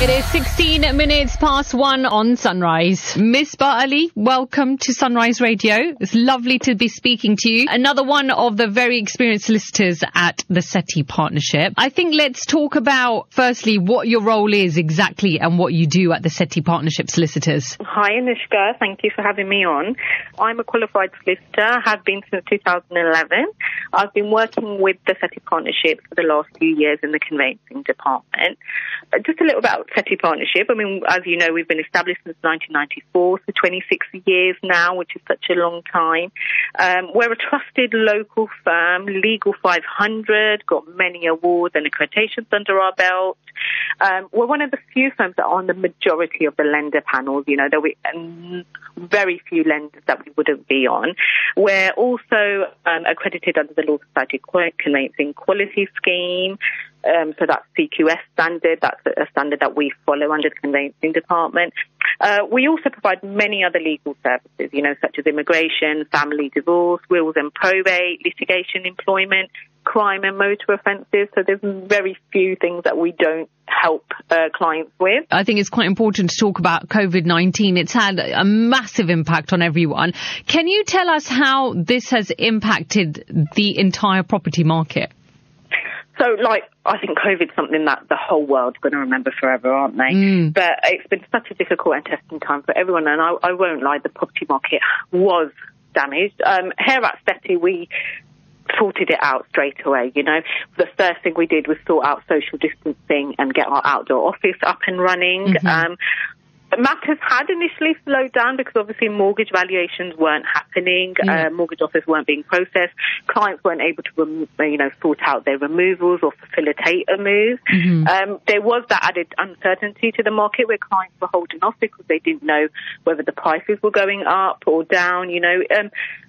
It is 16 minutes past 1 on Sunrise. Miss Ali, welcome to Sunrise Radio. It's lovely to be speaking to you. Another one of the very experienced solicitors at the Sethi partnership. I think let's talk about, firstly, what your role is exactly and what you do at the Sethi partnership solicitors. Hi, Anushka. Thank you for having me on. I'm a qualified solicitor, have been since 2011. I've been working with the Sethi partnership for the last few years in the conveyancing department. Just a little about Sethi partnership. I mean, as you know, we've been established since 1994, so 26 years now, which is such a long time. We're a trusted local firm, Legal 500, got many awards and accreditations under our belt. We're one of the few firms that are on the majority of the lender panels, you know, very few lenders that we wouldn't be on. We're also accredited under the Law Society Conveyancing Quality Scheme. So that's CQS standard. That's a standard that we follow under the conveyancing department. We also provide many other legal services, you know, such as immigration, family divorce, wills and probate, litigation, employment, crime and motor offences. So there's very few things that we don't help clients with. I think it's quite important to talk about COVID-19. It's had a massive impact on everyone. Can you tell us how this has impacted the entire property market? So, I think COVID's something that the whole world's going to remember forever, aren't they? But it's been such a difficult and testing time for everyone, and I won't lie, the property market was damaged. Here at Sethi, we sorted it out straight away, you know. The first thing we did was sort out social distancing and get our outdoor office up and running. Matters had initially slowed down because obviously mortgage valuations weren't happening, mortgage offers weren't being processed, clients weren't able to, sort out their removals or facilitate a move. There was that added uncertainty to the market where clients were holding off because they didn't know whether the prices were going up or down, you know.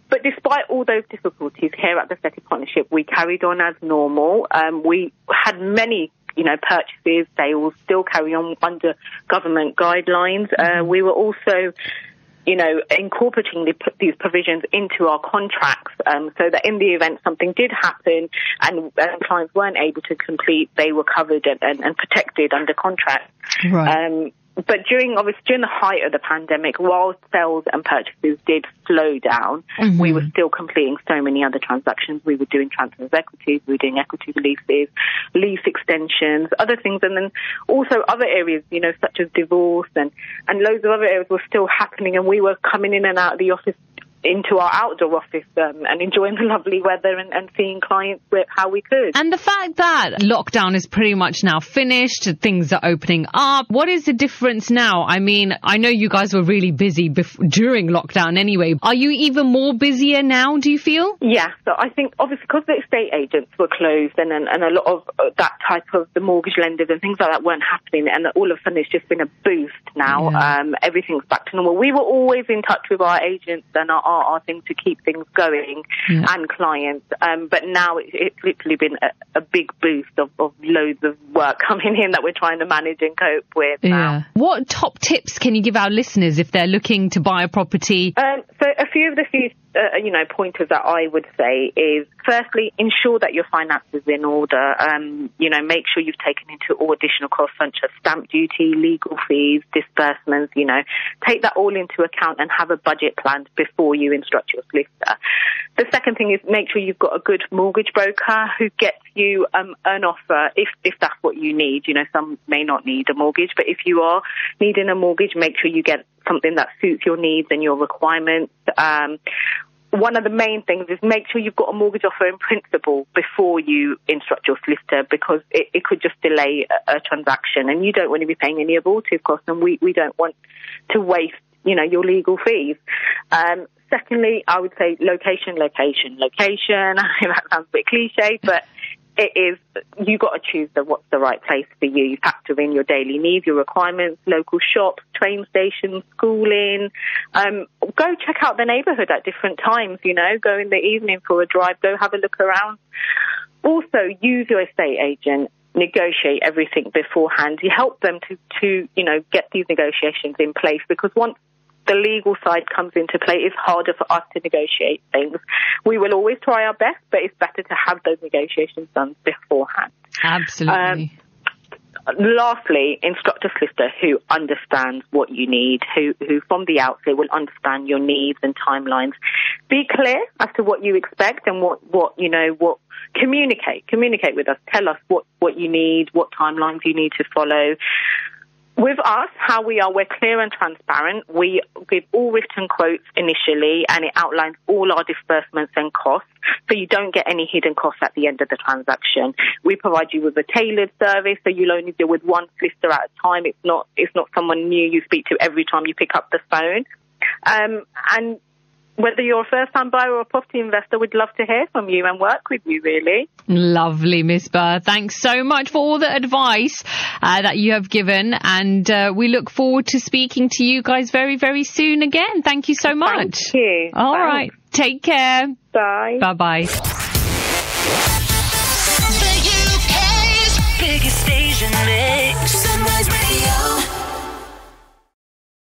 But despite all those difficulties here at the Sethi partnership, we carried on as normal. We had many purchases, sales still carry on under government guidelines. We were also, incorporating these provisions into our contracts so that in the event something did happen and clients weren't able to complete, they were covered and protected under contract. Right. But during the height of the pandemic, while sales and purchases did slow down, we were still completing so many other transactions. We were doing transfers of equities, we were doing equity releases, lease extensions, other things, and then also other areas, such as divorce and loads of other areas were still happening, and we were coming in and out of the office into our outdoor office and enjoying the lovely weather and seeing clients with how we could. And the fact that lockdown is pretty much now finished, things are opening up. What is the difference now? I mean, I know you guys were really busy during lockdown anyway. Are you even more busier now, do you feel? Yeah, so I think obviously because the estate agents were closed and a lot of that type of the mortgage lenders and things like that weren't happening, and all of a sudden it's just been a boost now. Everything's back to normal. We were always in touch with our agents and our thing to keep things going and clients, but now it's literally been a big boost of loads of work coming in that we're trying to manage and cope with now. What top tips can you give our listeners if they're looking to buy a property? So a few of the pointers that I would say is, firstly, ensure that your finances are in order. Make sure you've taken into all additional costs such as stamp duty, legal fees, disbursements, take that all into account and have a budget planned before you instruct your solicitor. The second thing is make sure you've got a good mortgage broker who gets you an offer if that's what you need. Some may not need a mortgage, but if you are needing a mortgage, make sure you get something that suits your needs and your requirements. One of the main things is make sure you've got a mortgage offer in principle before you instruct your solicitor, because it could just delay a transaction, and you don't want to be paying any abortive costs, and we don't want to waste, your legal fees. Secondly, I would say location. I know that sounds a bit cliche, but it is, you got to choose what's the right place for you. You factor in your daily needs, your requirements, local shops, train stations, schooling. Go check out the neighbourhood at different times, go in the evening for a drive, go have a look around. Also, use your estate agent. Negotiate everything beforehand. You help them to get these negotiations in place, because once the legal side comes into play, it's harder for us to negotiate things. We will always try our best, but it's better to have those negotiations done beforehand. Absolutely. Lastly, instruct a solicitor who understands what you need, who from the outset will understand your needs and timelines. Be clear as to what you expect and what communicate with us. Tell us what you need, what timelines you need to follow. With us, how we are, we're clear and transparent. We give all written quotes initially, and it outlines all our disbursements and costs, so you don't get any hidden costs at the end of the transaction. We provide you with a tailored service, so you'll only deal with one solicitor at a time. It's not someone new you speak to every time you pick up the phone. And whether you're a first-time buyer or a property investor, we'd love to hear from you and work with you, really. Lovely, Miss Burr. Thanks so much for all the advice that you have given. And we look forward to speaking to you guys very, very soon again. Thank you so much. Thank you. All right. Take care. Bye. Bye-bye. The UK's biggest Asian mix.